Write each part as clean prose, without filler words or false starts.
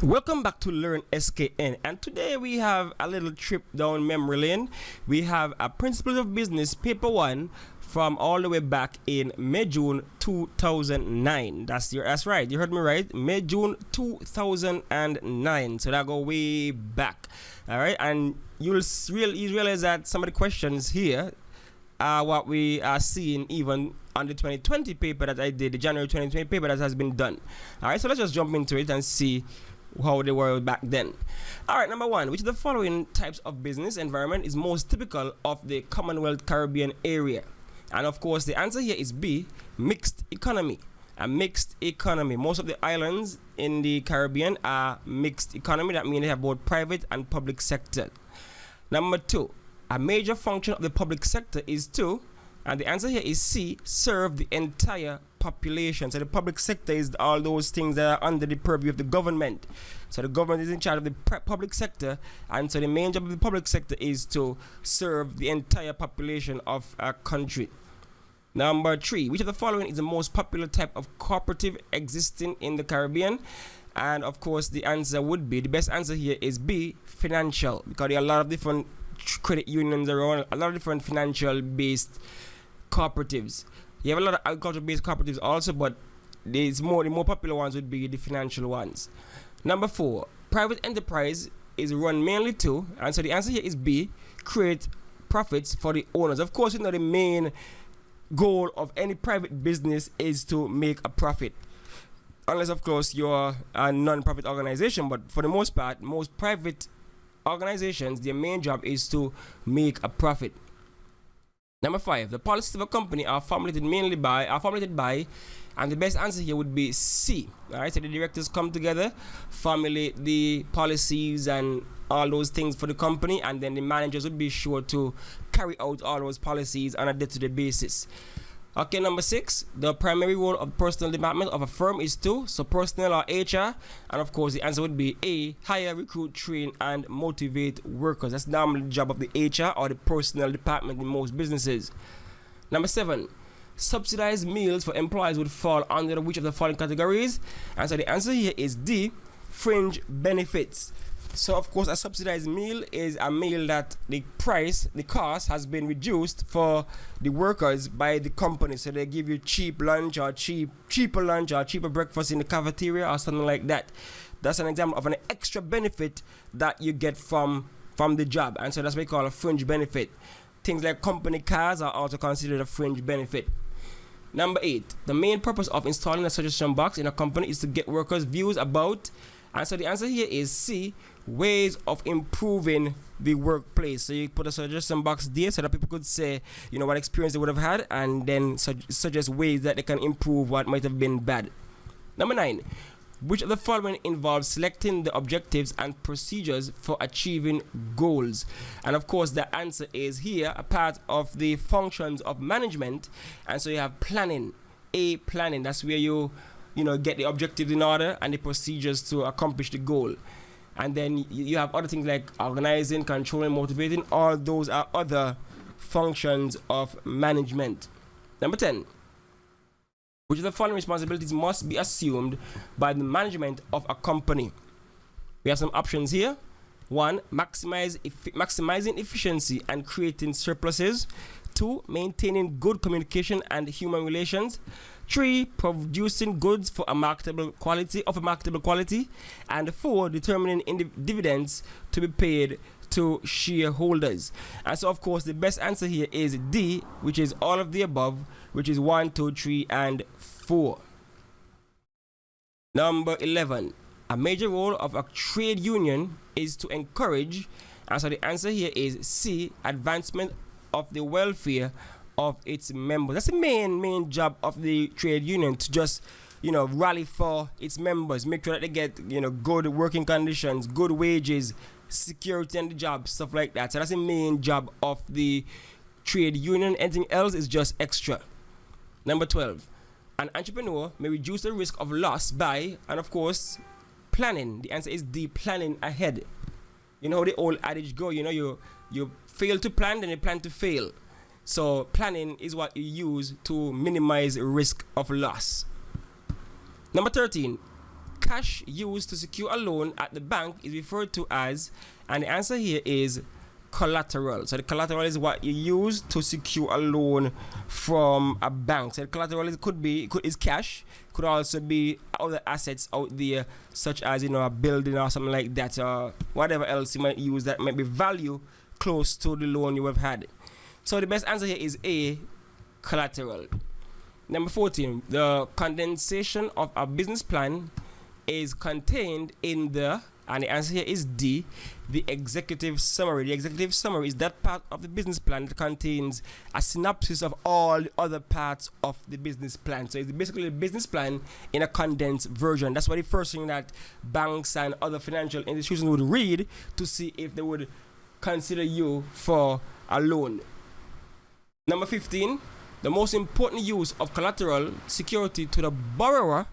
Welcome back to Learn SKN, and today we have a little trip down memory lane. We have a Principles of Business Paper 1 from all the way back in May-June 2009. That's right, you heard me right, May-June 2009. So that go way back. All right, and you realize that some of the questions here are what we are seeing even on the 2020 paper that I did, the January 2020 paper that has been done. All right, so let's just jump into it and see how they were back then. All right, number one, which of the following types of business environment is most typical of the Commonwealth Caribbean area? And of course, the answer here is B, mixed economy. A mixed economy. Most of the islands in the Caribbean are mixed economy. That means they have both private and public sector. Number two, a major function of the public sector is to, and the answer here is C, serve the entire population. So the public sector is all those things that are under the purview of the government. So the government is in charge of the public sector, and so the main job of the public sector is to serve the entire population of a country. Number three, which of the following is the most popular type of cooperative existing in the Caribbean? And of course the answer would be, the best answer here is B, financial, because there are a lot of different credit unions around, a lot of different financial based cooperatives. You have a lot of agriculture based cooperatives also, but the more popular ones would be the financial ones. Number four, private enterprise is run mainly to, and so the answer here is B, create profits for the owners. Of course, you know the main goal of any private business is to make a profit, unless of course you're a non-profit organization. But for the most part, most private organizations, their main job is to make a profit. Number five, the policies of a company are formulated by, and the best answer here would be C. All right, so the directors come together, formulate the policies and all those things for the company, and then the managers would be sure to carry out all those policies on a day-to-day basis. Okay, number six, the primary role of personnel department of a firm is to, so personnel or HR, and of course the answer would be A, hire, recruit, train, and motivate workers. That's normally the job of the HR or the personnel department in most businesses. Number seven, subsidized meals for employees would fall under which of the following categories? And so the answer here is D, fringe benefits. So of course a subsidized meal is a meal that the cost has been reduced for the workers by the company. So they give you cheaper lunch or cheaper breakfast in the cafeteria or something like that. That's an example of an extra benefit that you get from the job, and so that's what we call a fringe benefit. Things like company cars are also considered a fringe benefit. Number eight, the main purpose of installing a suggestion box in a company is to get workers' views about, and so the answer here is C, ways of improving the workplace. So you put a suggestion box there so that people could say, you know, what experience they would have had, and then suggest ways that they can improve what might have been bad. Number nine, which of the following involves selecting the objectives and procedures for achieving goals? And of course the answer is here a part of the functions of management, and so you have planning. A, planning, that's where you get the objectives in order and the procedures to accomplish the goal. And then you have other things like organizing, controlling, motivating. All those are other functions of management. Number 10, which of the following responsibilities must be assumed by the management of a company? We have some options here. 1, maximizing efficiency and creating surpluses. 2, maintaining good communication and human relations. 3, producing goods for a marketable quality, and 4, determining dividends to be paid to shareholders. And so of course the best answer here is D, which is all of the above, which is 1, 2, 3, and 4. Number 11, a major role of a trade union is to encourage, and so the answer here is C, advancement of the welfare of its members. That's the main job of the trade union, to just rally for its members, make sure that they get good working conditions, good wages, security on the job, stuff like that. So that's the main job of the trade union. Anything else is just extra. Number 12, an entrepreneur may reduce the risk of loss by, and of course, planning. The answer is D, planning ahead. You know how the old adage go, you fail to plan, then you plan to fail. So planning is what you use to minimize risk of loss. Number 13, cash used to secure a loan at the bank is referred to as, and the answer here is collateral. So the collateral is what you use to secure a loan from a bank. So the collateral is cash. Could also be other assets out there, such as a building or something like that, or whatever else you might use that might be value close to the loan you have had. So the best answer here is A, collateral. Number 14, the condensation of a business plan is contained in the, and the answer here is D, the executive summary. The executive summary is that part of the business plan that contains a synopsis of all the other parts of the business plan. So it's basically a business plan in a condensed version. That's why the first thing that banks and other financial institutions would read to see if they would consider you for a loan. Number 15, the most important use of collateral security to the borrower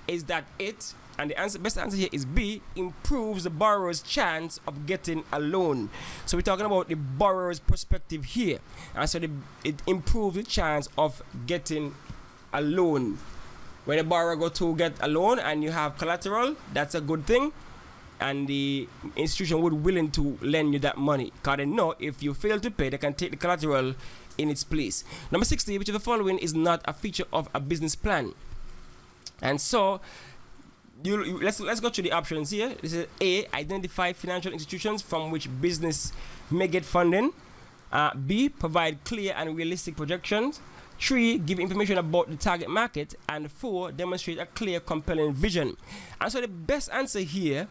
is that it, and the best answer here is B, improves the borrower's chance of getting a loan. So we're talking about the borrower's perspective here. And so it improves the chance of getting a loan. When a borrower go to get a loan and you have collateral, that's a good thing. And the institution would willing to lend you that money, because they know if you fail to pay, they can take the collateral in its place. Number 60, which of the following is not a feature of a business plan? And so let's go through the options here. This is A, identify financial institutions from which business may get funding. B, provide clear and realistic projections. 3, give information about the target market. And 4, demonstrate a clear, compelling vision. And so the best answer here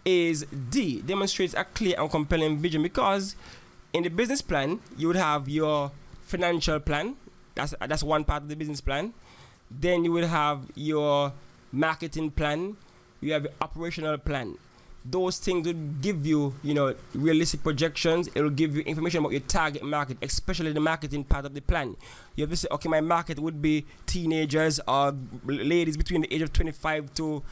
is D, demonstrates a clear and compelling vision, because in the business plan you would have your financial plan. That's one part of the business plan. Then you will have your marketing plan, you have your operational plan. Those things will give you, realistic projections. It will give you information about your target market, especially the marketing part of the plan. You have to say, okay, my market would be teenagers or ladies between the age of 25 to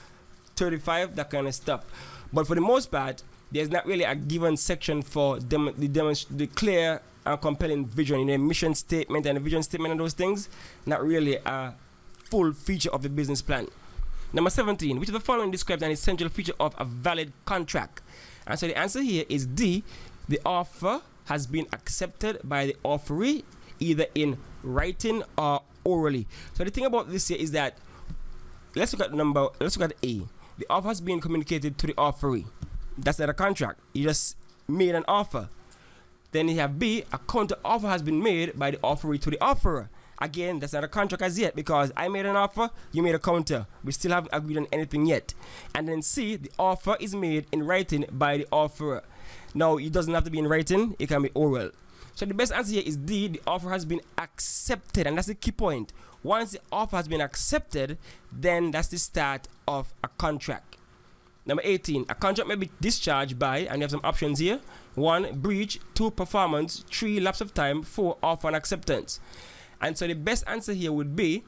35, that kind of stuff. But for the most part, there's not really a given section for the clear and compelling vision. Mission statement and a vision statement and those things, not really a full feature of the business plan. Number 17, which of the following describes an essential feature of a valid contract? And so the answer here is D, the offer has been accepted by the offeree either in writing or orally. So the thing about this here is that, let's look at A. The offer has been communicated to the offeree. That's not a contract. You just made an offer. Then you have B, a counter offer has been made by the offeree to the offerer. Again, that's not a contract as yet, because I made an offer, you made a counter. We still haven't agreed on anything yet. And then C, the offer is made in writing by the offerer. Now, it doesn't have to be in writing, it can be oral. So the best answer here is D, the offer has been accepted, and that's the key point. Once the offer has been accepted, then that's the start of a contract. Number 18, a contract may be discharged by, and you have some options here. 1, breach. 2, performance. 3, lapse of time. 4, offer and acceptance. And so the best answer here would be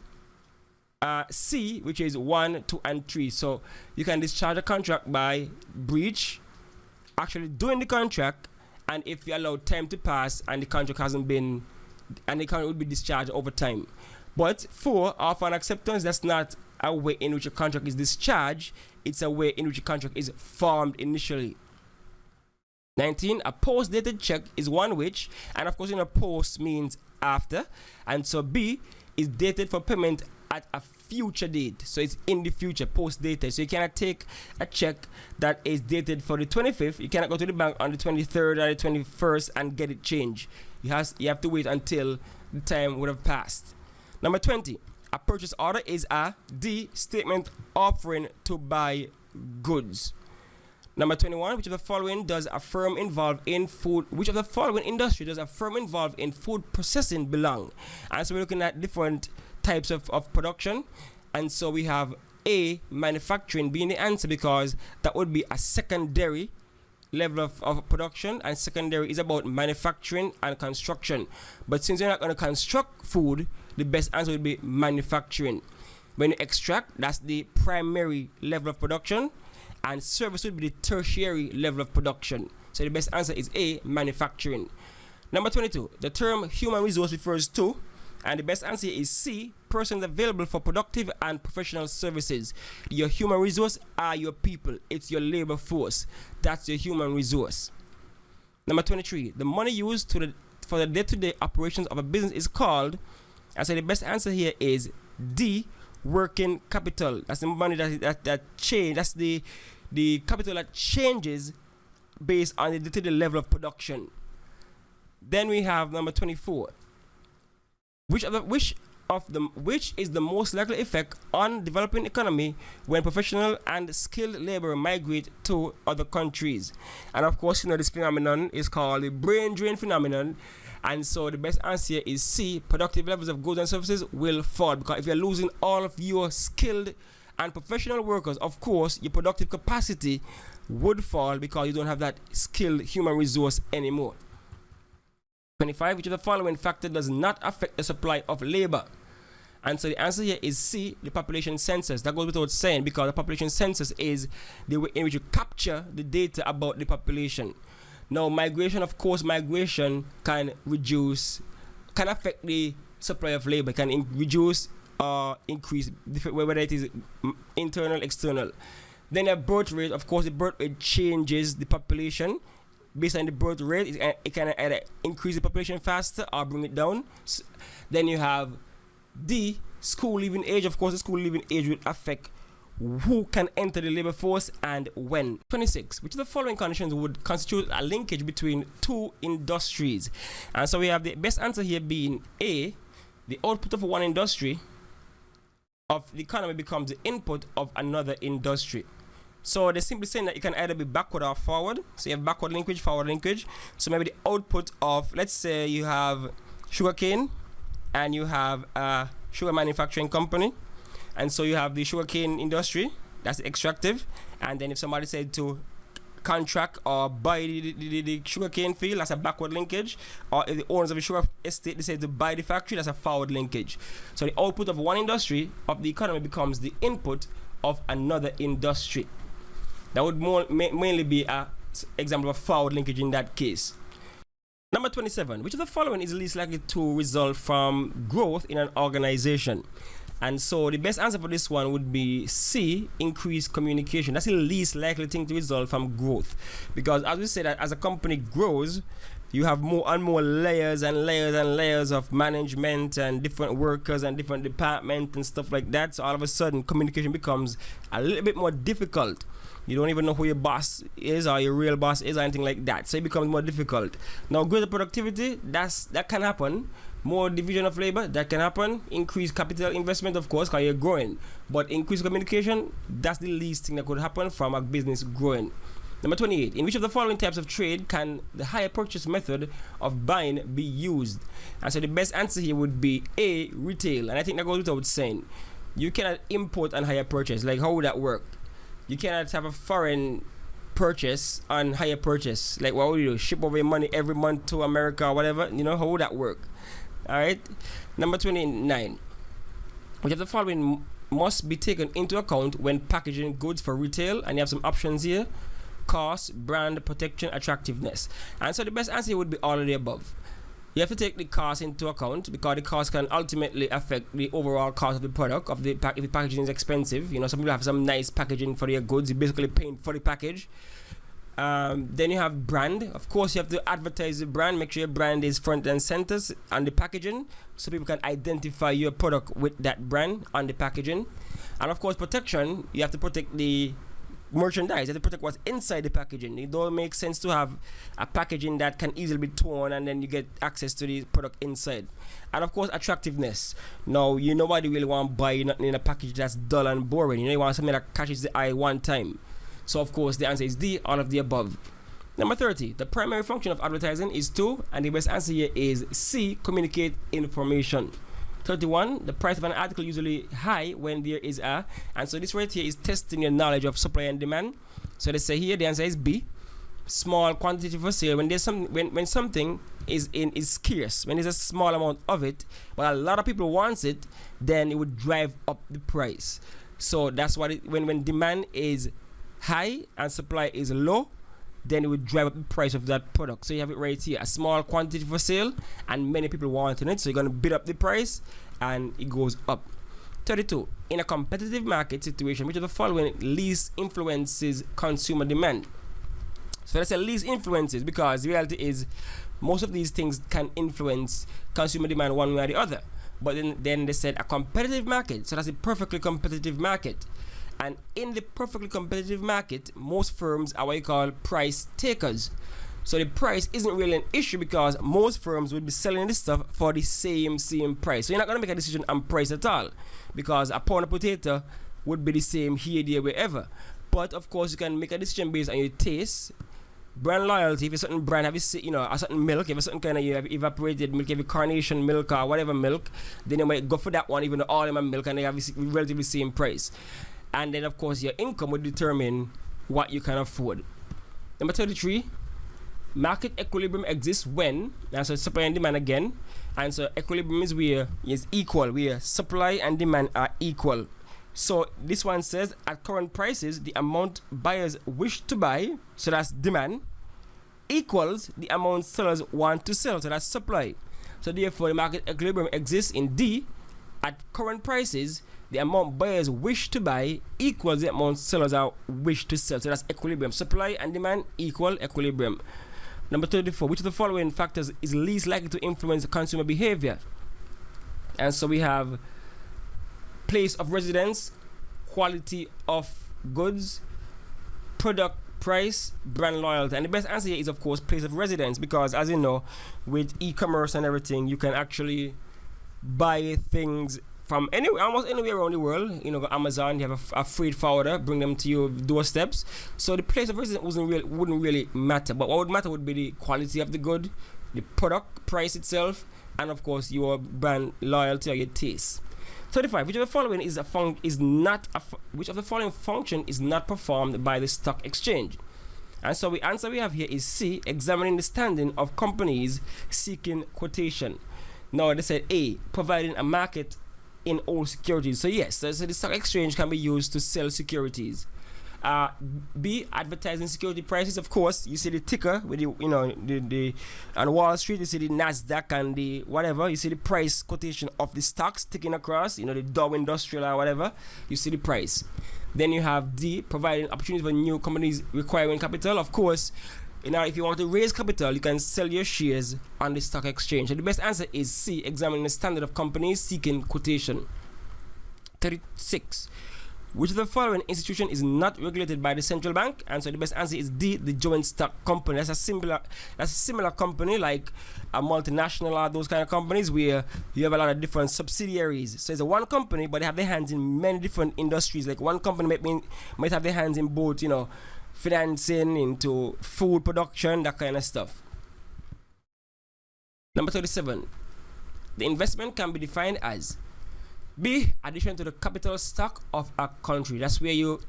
C, which is 1, 2, and 3. So you can discharge a contract by breach, actually doing the contract, and if you allow time to pass and the contract hasn't been, and the contract would be discharged over time. But 4, offer and acceptance, that's not a way in which a contract is discharged, it's a way in which a contract is formed initially. 19, a post-dated check is one which, and of course, post means after, and so B is dated for payment at a future date, so it's in the future, post-dated. So you cannot take a check that is dated for the 25th, you cannot go to the bank on the 23rd or the 21st and get it changed. You have to wait until the time would have passed. Number 20, a purchase order is a D, statement offering to buy goods. Number 21, which of the following does a firm involved in food, which of the following industry does a firm involved in food processing belong? And so we're looking at different types of production. And so we have A, manufacturing being the answer, because that would be a secondary level of production, and secondary is about manufacturing and construction. But since you're not going to construct food, the best answer would be manufacturing. When you extract, that's the primary level of production, and service would be the tertiary level of production. So the best answer is A, manufacturing. Number 22, the term human resource refers to, And the best answer is C, persons available for productive and professional services. Your human resource are your people. It's your labor force. That's your human resource. Number 23, the money used for the day-to-day operations of a business is called, and so the best answer here is D, working capital. That's the money that change. That's the capital that changes based on the day-to-day level of production. Then we have number 24. Which is the most likely effect on developing economy when professional and skilled labor migrate to other countries? And of course, this phenomenon is called the brain drain phenomenon. And so the best answer is C, productive levels of goods and services will fall, because if you're losing all of your skilled and professional workers, of course, your productive capacity would fall because you don't have that skilled human resource anymore. 25, which of the following factor does not affect the supply of labor? And so the answer here is C, the population census. That goes without saying, because the population census is the way in which you capture the data about the population. Now, migration, of course, migration can affect the supply of labor, can reduce or increase, whether it is internal, external. Then a birth rate, of course, the birth rate changes the population. Based on the birth rate, it can either increase the population faster or bring it down. Then you have D, school leaving age. Of course, the school leaving age will affect who can enter the labor force and when. 26, which of the following conditions would constitute a linkage between two industries? And so we have the best answer here being A, the output of one industry of the economy becomes the input of another industry. So they're simply saying that it can either be backward or forward. So you have backward linkage, forward linkage. So maybe the output of, let's say you have sugarcane and you have a sugar manufacturing company. And so you have the sugarcane industry, that's the extractive. And then if somebody said to contract or buy the sugarcane field, that's a backward linkage. Or if the owners of the sugar estate decide to buy the factory, that's a forward linkage. So the output of one industry of the economy becomes the input of another industry. That would mainly be an example of forward linkage in that case. Number 27, which of the following is least likely to result from growth in an organization? And so the best answer for this one would be C, increased communication. That's the least likely thing to result from growth. Because as we say that as a company grows, you have more and more layers and layers and layers of management and different workers and different departments and stuff like that. So all of a sudden, communication becomes a little bit more difficult. You don't even know who your boss is or your real boss is or anything like that. So it becomes more difficult. Now, greater productivity, that can happen. More division of labor, that can happen. Increased capital investment, of course, because you're growing. But increased communication, that's the least thing that could happen from a business growing. Number 28, in which of the following types of trade can the hire purchase method of buying be used? And so the best answer here would be A, retail. And I think that goes without saying. You cannot import and hire purchase. Like, how would that work? You cannot have a foreign purchase and hire purchase. Like, what would you do? Ship over your money every month to America or whatever? How would that work? Alright. Number 29, which of the following must be taken into account when packaging goods for retail? And you have some options here: cost, brand, protection, attractiveness. And so the best answer would be all of the above. You have to take the cost into account, because the cost can ultimately affect the overall cost of the product. If the packaging is expensive, some people have some nice packaging for their goods. You're basically paying for the package. Then you have brand. Of course, you have to advertise the brand. Make sure your brand is front and center on the packaging, so people can identify your product with that brand on the packaging. And of course, protection. You have to protect the merchandise. You have to protect what's inside the packaging. It don't make sense to have a packaging that can easily be torn and then you get access to the product inside. And of course, attractiveness. Now, nobody really want to buy nothing in a package that's dull and boring. You want something that catches the eye one time. So of course, the answer is D, all of the above. Number 30, the primary function of advertising is to, and the best answer here is C, communicate information. 31, the price of an article usually high when there is a, and so this right here is testing your knowledge of supply and demand. So they say here the answer is B, small quantity for sale. When there's when something is scarce, when there's a small amount of it, but a lot of people wants it, then it would drive up the price. So that's what when demand is high and supply is low, then it would drive up the price of that product. So you have it right here, a small quantity for sale and many people wanting it, so you're going to bid up the price and it goes up. 32. In a competitive market situation, which of the following least influences consumer demand? So let's say least influences, because the reality is most of these things can influence consumer demand one way or the other. But then they said a competitive market, so that's a perfectly competitive market. And in the perfectly competitive market, most firms are what you call price takers. So the price isn't really an issue because most firms would be selling this stuff for the same price. So you're not going to make a decision on price at all, because a pound of potato would be the same here, there, wherever. But of course, you can make a decision based on your taste, brand loyalty. If a certain brand have a certain milk, if a certain kind of you have evaporated milk, if a carnation milk or whatever milk, then you might go for that one, even though all of them are milk and they have relatively same price. And then of course your income would determine what you can afford. Number 33. Market equilibrium exists when, and so supply and demand again, and so equilibrium is where is equal, where supply and demand are equal. So this one says at current prices, the amount buyers wish to buy, so that's demand, equals the amount sellers want to sell, so that's supply. So therefore, the market equilibrium exists in D. At current prices, the amount buyers wish to buy equals the amount sellers are wish to sell, so that's equilibrium. Supply and demand equal equilibrium. Number 34, which of the following factors is least likely to influence consumer behavior? And so we have place of residence, quality of goods, product price, brand loyalty. And the best answer here is of course place of residence, because as you know, with e-commerce and everything, you can actually buy things from anywhere, almost anywhere around the world. You know, Amazon, you have a freight forwarder, bring them to your doorsteps. So the place of residence wouldn't really matter. But what would matter would be the quality of the good, the product price itself, and of course your brand loyalty or your taste. 35. Which of the following which of the following function is not performed by the stock exchange? And so the answer we have here is C. Examining the standing of companies seeking quotation. Now they said A. Providing a market in all securities. So yes, so the stock exchange can be used to sell securities. B. Advertising security prices. Of course, you see the ticker with the on Wall Street. You see the Nasdaq and the whatever. You see the price quotation of the stocks ticking across. You know, the Dow Industrial or whatever. You see the price. Then you have D. Providing opportunities for new companies requiring capital. Of course, if you want to raise capital, you can sell your shares on the stock exchange. So the best answer is C. Examining the standard of companies seeking quotation. 36. Which of the following institution is not regulated by the central bank? And so the best answer is D. The joint stock company. That's a similar company like a multinational or those kind of companies where you have a lot of different subsidiaries. So it's a one company, but they have their hands in many different industries. Like one company might have their hands in both, financing, into food production, that kind of stuff. Number 37. The investment can be defined as B. Addition to the capital stock of a country. That's where you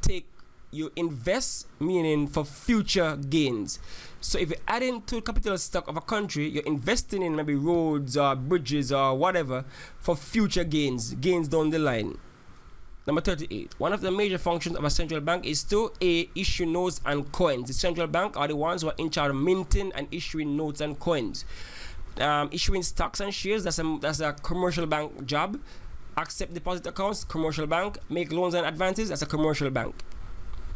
invest, meaning for future gains. So if you're adding to the capital stock of a country, you're investing in maybe roads or bridges or whatever for future gains down the line. Number 38. One of the major functions of a central bank is to A. Issue notes and coins. The central bank are the ones who are in charge of minting and issuing notes and coins. Issuing stocks and shares, that's a commercial bank job. Accept deposit accounts, commercial bank. Make loans and advances, that's a commercial bank.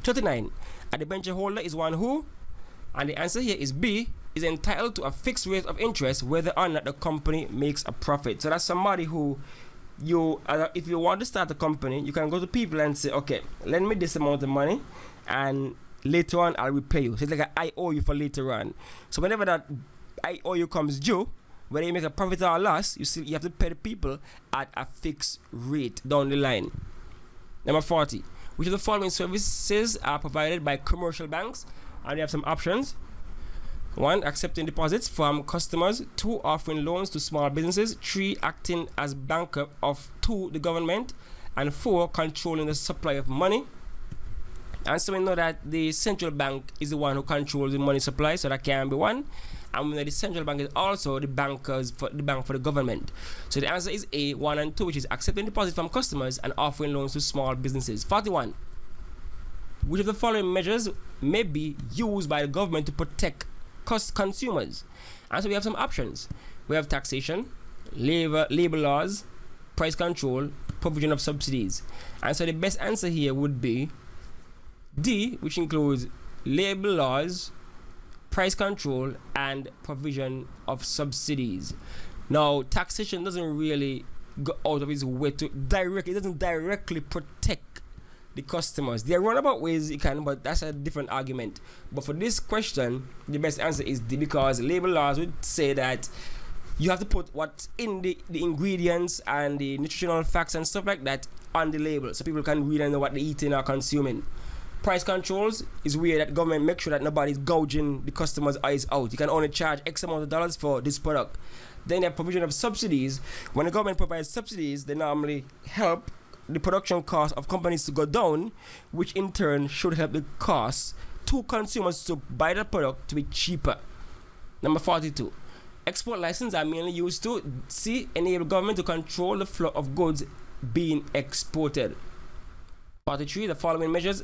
39. A debenture holder is one who, and the answer here is B, is entitled to a fixed rate of interest whether or not the company makes a profit. So that's somebody who if you want to start a company, you can go to people and say, okay, lend me this amount of money and later on I'll repay you. So it's like I owe you for later on. So whenever that I owe you comes due, whether you make a profit or a loss, you have to pay the people at a fixed rate down the line. Number 40. Which of the following services are provided by commercial banks? And they have some options. 1. Accepting deposits from customers. 2. Offering loans to small businesses. 3. Acting as banker to the government. And 4. Controlling the supply of money. And so we know that the central bank is the one who controls the money supply, so that can be one. And we know the central bank is also the bank for the government. So the answer is A, 1 and 2, which is accepting deposits from customers and offering loans to small businesses. 41. which of the following measures may be used by the government to protect consumers? And so we have some options. We have taxation, labor laws, price control, provision of subsidies. And so the best answer here would be D, which includes labor laws, price control, and provision of subsidies. Now, taxation doesn't really go out of its way to it doesn't directly protect the customers. There are roundabout ways it can, but that's a different argument. But for this question, the best answer is D, because labor laws would say that you have to put what's in the ingredients and the nutritional facts and stuff like that on the label so people can read and know what they're eating or consuming. Price controls is where that government makes sure that nobody's gouging the customer's eyes out. You can only charge X amount of dollars for this product. Then the provision of subsidies. When the government provides subsidies, they normally help the production cost of companies to go down, which in turn should help the cost to consumers to buy the product to be cheaper. Number 42. Export licenses are mainly used to enable government to control the flow of goods being exported. 43. The following measures.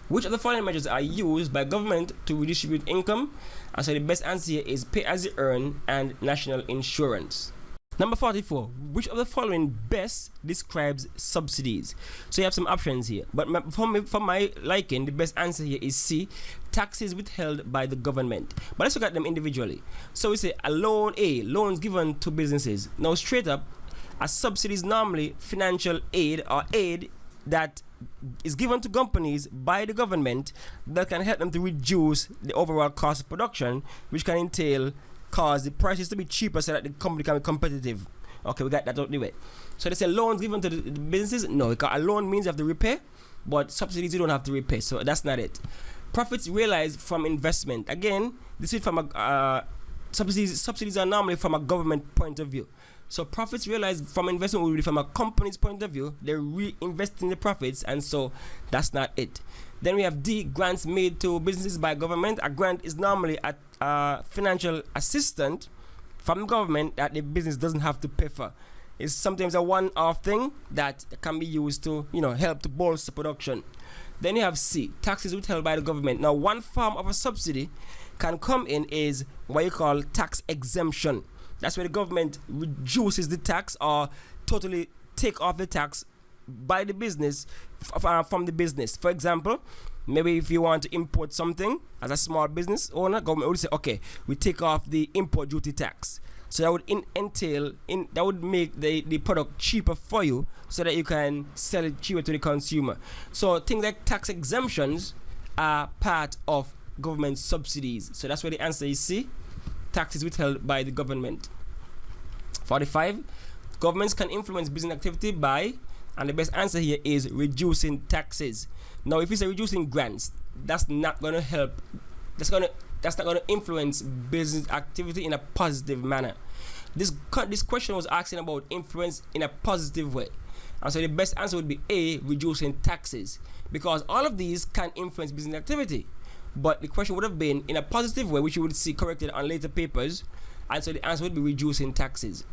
Which of the following measures are used by government to redistribute income? And so the best answer here is pay as you earn and national insurance. Number 44. Which of the following best describes subsidies? So you have some options here, but for my liking, the best answer here is C, taxes withheld by the government. But let's look at them individually. So we say loans given to businesses. Now straight up, a subsidy is normally financial aid or aid that is given to companies by the government that can help them to reduce the overall cost of production, which can cause the prices to be cheaper so that the company can be competitive. Okay, we got that out of the way. So they say loans given to the businesses. No, because a loan means you have to repay, but subsidies you don't have to repay. So that's not it. Profits realized from investment. Again, this is from a subsidies are normally from a government point of view. So profits realized from investment will be from a company's point of view. They're reinvesting the profits, and so that's not it. Then we have D, grants made to businesses by government. A grant is normally a financial assistance from the government that the business doesn't have to pay for. It's sometimes a one-off thing that can be used to, help to bolster production. Then you have C, taxes withheld by the government. Now, one form of a subsidy can come in is what you call tax exemption. That's where the government reduces the tax or totally take off the tax by the business from the business. For example, maybe if you want to import something as a small business owner, government would say, okay, we take off the import duty tax. So that would that would make the product cheaper for you so that you can sell it cheaper to the consumer. So things like tax exemptions are part of government subsidies. So that's where the answer is C, taxes withheld by the government. 45. Governments can influence business activity by, and the best answer here is reducing taxes. Now, if you say reducing grants, that's not going to help. That's not going to influence business activity in a positive manner. This question was asking about influence in a positive way, and so the best answer would be A, reducing taxes, because all of these can influence business activity. But the question would have been in a positive way, which you would see corrected on later papers, and so the answer would be reducing taxes.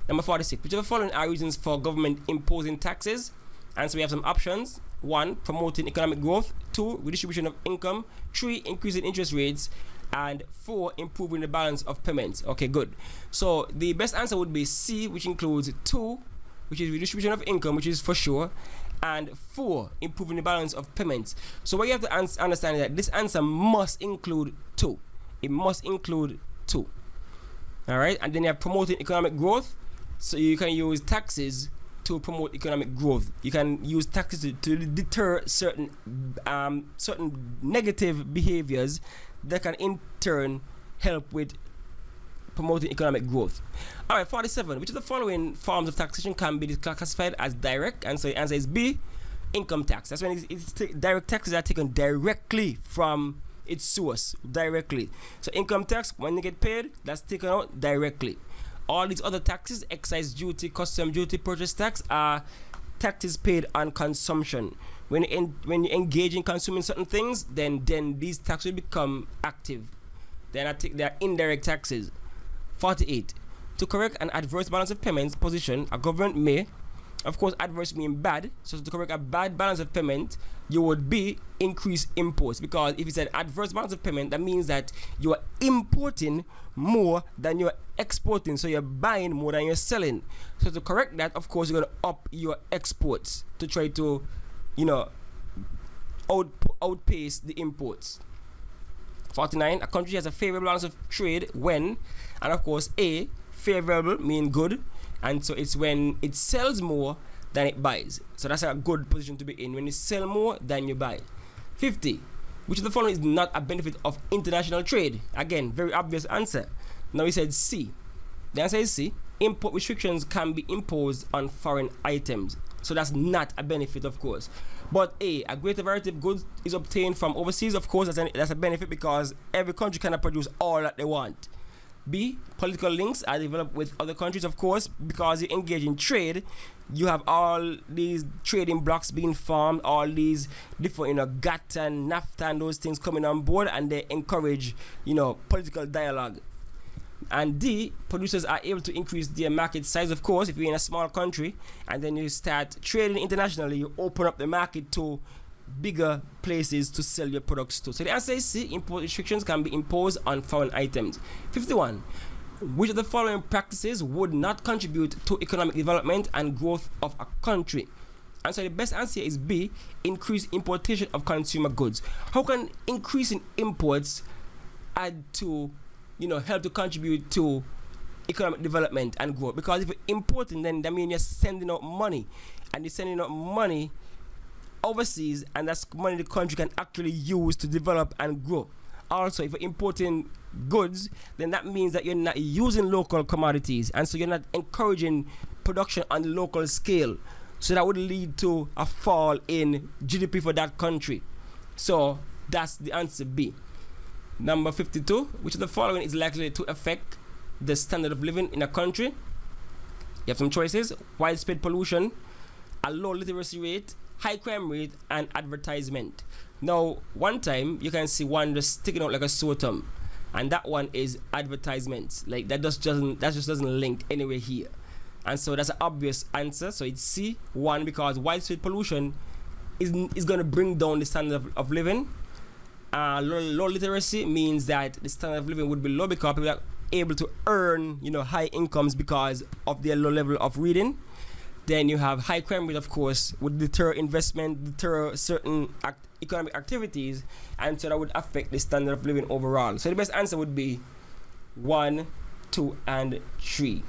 Number 46. Which of the following are reasons for government imposing taxes? And so we have some options. 1. Promoting economic growth. 2. Redistribution of income. 3. Increasing interest rates. And 4. Improving the balance of payments. Okay, good. So the best answer would be C, which includes 2, which is redistribution of income, which is for sure, and 4, improving the balance of payments. So what you have to understand is that this answer must include 2. It must include 2. All right, and then you have promoting economic growth. So you can use taxes to promote economic growth. You can use taxes to deter certain negative behaviors that can in turn help with promoting economic growth. All right, 47. Which of the following forms of taxation can be classified as direct? And so the answer is B, income tax. That's when direct taxes are taken directly from its source, directly. So income tax, when you get paid, that's taken out directly. All these other taxes, excise duty, custom duty, purchase tax, are taxes paid on consumption. When you engage in consuming certain things, then these taxes will become active. They are indirect taxes. 48. To correct an adverse balance of payments position, a government may Of course, adverse mean bad. So to correct a bad balance of payment, you would be increase imports, because if it's an adverse balance of payment, that means that you are importing more than you're exporting. So you're buying more than you're selling. So to correct that, of course, you're going to up your exports to try to, outpace the imports. 49, a country has a favorable balance of trade when, and of course, A, favorable mean good, and so it's when it sells more than it buys. So that's a good position to be in, when you sell more than you buy. 50, which of the following is not a benefit of international trade? Again, very obvious answer. Now we said C. The answer is C. Import restrictions can be imposed on foreign items. So that's not a benefit, of course. But A, a greater variety of goods is obtained from overseas. Of course, that's a benefit, because every country cannot produce all that they want. B, political links are developed with other countries, of course, because you engage in trade. You have all these trading blocks being formed, all these different, GATT and NAFTA and those things coming on board, and they encourage, political dialogue. And D, producers are able to increase their market size, of course. If you're in a small country and then you start trading internationally, you open up the market to bigger places to sell your products to. So the answer is C, import restrictions can be imposed on foreign items. 51, which of the following practices would not contribute to economic development and growth of a country? And so the best answer is B, increase importation of consumer goods. How can increasing imports add to, help to contribute to economic development and growth? Because if you're importing, then that means you're sending out money, and you're sending out money overseas, and that's money the country can actually use to develop and grow. Also, if you're importing goods, then that means that you're not using local commodities, and so you're not encouraging production on the local scale. So that would lead to a fall in GDP for that country. So that's the answer B. Number 52, which of the following is likely to affect the standard of living in a country? You have some choices: widespread pollution, a low literacy rate, high crime rate, and advertisement. Now, one time you can see one just sticking out like a sore thumb, and that one is advertisements. Like that just doesn't link anywhere here, and so that's an obvious answer. So it's C, one, because widespread pollution is going to bring down the standard of living. Low literacy means that the standard of living would be low because people are able to earn high incomes because of their low level of reading. Then you have high crime rate, of course, would deter investment, deter certain economic activities, and so that would affect the standard of living overall. So the best answer would be 1, 2, and 3.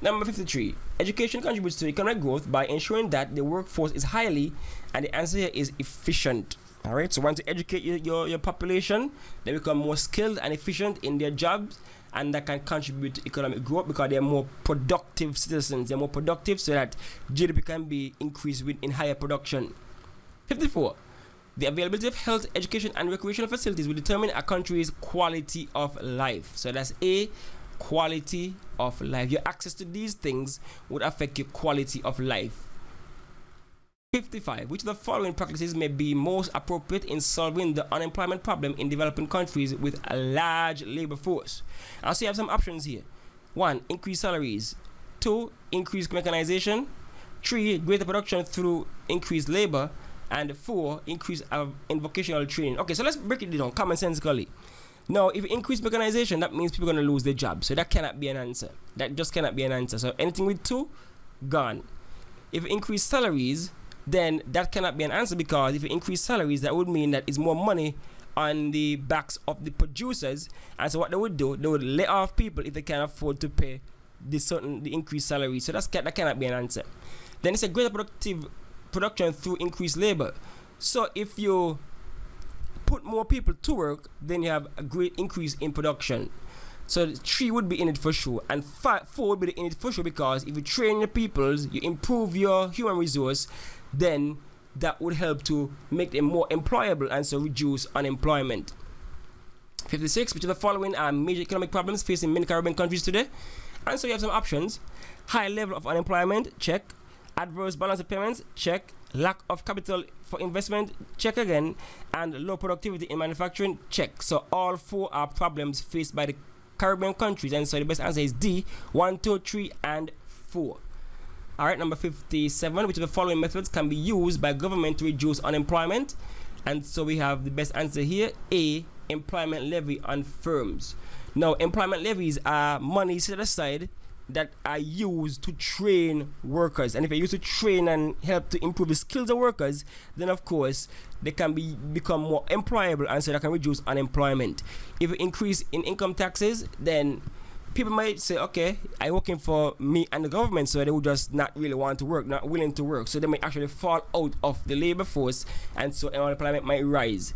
Number 53. Education contributes to economic growth by ensuring that the workforce is highly, and the answer here is efficient. Alright, so once you educate your population, they become more skilled and efficient in their jobs, and that can contribute to economic growth because they're more productive citizens. They're more productive, so that GDP can be increased in higher production. 54. The availability of health, education, and recreational facilities will determine a country's quality of life. So that's A, quality of life. Your access to these things would affect your quality of life. 55. Which of the following practices may be most appropriate in solving the unemployment problem in developing countries with a large labor force? And so you have some options here. 1. Increase salaries. 2. Increase mechanization. 3. Greater production through increased labor. And 4. Increase in vocational training. Okay, so let's break it down commonsensically. Now, if you increase mechanization, that means people are going to lose their jobs. So that cannot be an answer. That just cannot be an answer. So anything with 2, gone. If you increase salaries, then that cannot be an answer, because if you increase salaries, that would mean that it's more money on the backs of the producers, and so what they would do, they would lay off people if they can't afford to pay the increased salary. So that cannot be an answer. Then it's a greater production through increased labor. So if you put more people to work, then you have a great increase in production. So 3 would be in it for sure, and 4 would be in it for sure, because if you train your peoples, you improve your human resource, then that would help to make them more employable and so reduce unemployment. 56. Which of the following are major economic problems facing many Caribbean countries today? And so you have some options: high level of unemployment, check; adverse balance of payments, check; lack of capital for investment, check again; and low productivity in manufacturing, check. So all 4 are problems faced by the Caribbean countries, and so the best answer is D, 1, 2, 3, and 4. All right, number 57, which of the following methods can be used by government to reduce unemployment? And so we have the best answer here, A, employment levy on firms. Now, employment levies are money set aside that are used to train workers. And if they're used to train and help to improve the skills of workers, then of course they can become more employable, and so that can reduce unemployment. If you increase in income taxes, then people might say, okay, I'm working for me and the government, so they would just not really want to work, not willing to work. So they may actually fall out of the labor force, and so unemployment might rise.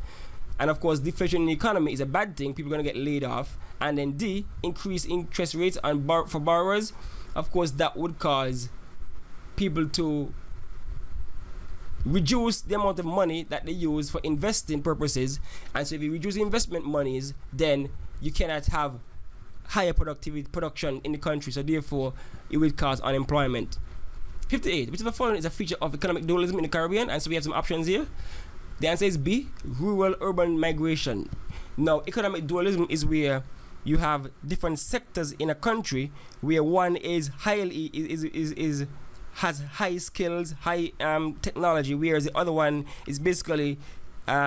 And of course, deflation in the economy is a bad thing. People are going to get laid off. And then D, increase interest rates on for borrowers. Of course, that would cause people to reduce the amount of money that they use for investing purposes. And so if you reduce investment monies, then you cannot have higher production in the country, so therefore it will cause unemployment. 58, which of the following is a feature of economic dualism in the Caribbean? And so we have some options here. The answer is B, rural-urban migration. Now, economic dualism is where you have different sectors in a country where one is has high skills, high technology, whereas the other one is basically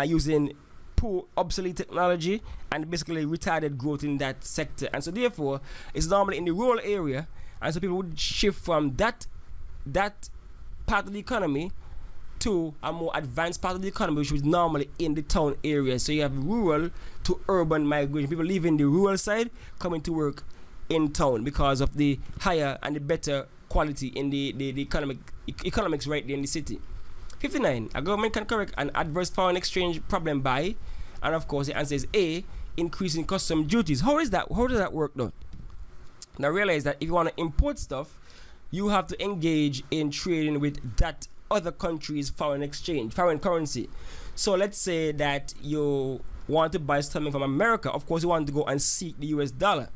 using poor, obsolete technology and basically retarded growth in that sector. And so therefore, it's normally in the rural area, and so people would shift from that part of the economy to a more advanced part of the economy, which is normally in the town area. So you have rural to urban migration. People leaving the rural side, coming to work in town because of the higher and the better quality in the economics right there in the city. 59, a government can correct an adverse foreign exchange problem by, and of course the answer is A, increasing custom duties. How does that work though? Now realize that if you want to import stuff, you have to engage in trading with that other country's foreign currency. So let's say that you want to buy something from America. Of course you want to go and seek the US dollar.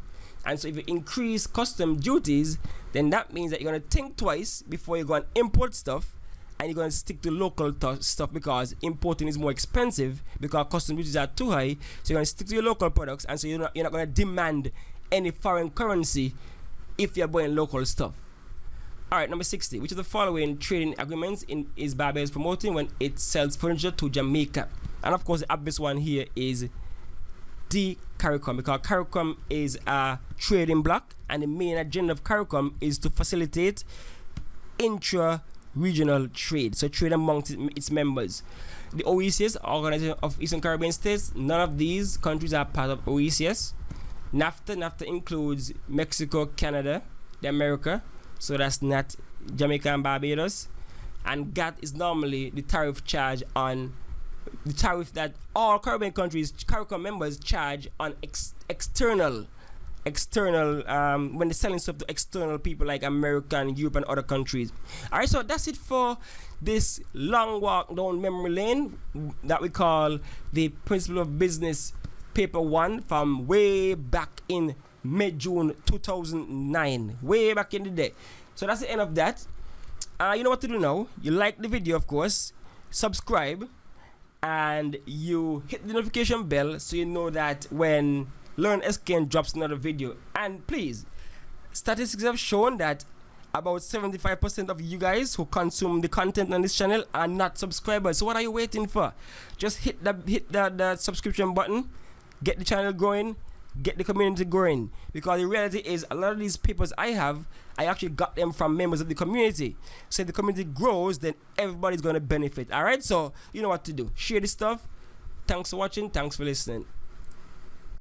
And so if you increase custom duties, then that means that you're going to think twice before you go and import stuff, and you're going to stick to local stuff because importing is more expensive because custom duties are too high. So you're going to stick to your local products, and so you're not going to demand any foreign currency if you're buying local stuff. Alright, number 60. Which of the following trading agreements is Barbados promoting when it sells furniture to Jamaica? And of course the obvious one here is D, CARICOM, because CARICOM is a trading bloc, and the main agenda of CARICOM is to facilitate intra-regional trade, so trade amongst its members. The OECS, Organization of Eastern Caribbean States, none of these countries are part of OECS. NAFTA includes Mexico, Canada, the America, so that's not Jamaica and Barbados. And GATT is normally the tariff charge on the tariff that all Caribbean countries, CARICOM members, charge on external when they're selling stuff to external people like America and Europe and other countries. Alright, so that's it for this long walk down memory lane that we call the Principle of Business Paper 1 from way back in mid-June 2009, way back in the day. So that's the end of that. You know what to do now. You like the video, of course, subscribe, and you hit the notification bell so you know that when Learn SKN drops another video. And please, statistics have shown that about 75% of you guys who consume the content on this channel are not subscribers. So what are you waiting for? Just hit the subscription button, get the channel growing, get the community growing. Because the reality is, a lot of these papers I actually got them from members of the community. So if the community grows, then everybody's going to benefit. Alright, so you know what to do. Share this stuff. Thanks for watching. Thanks for listening.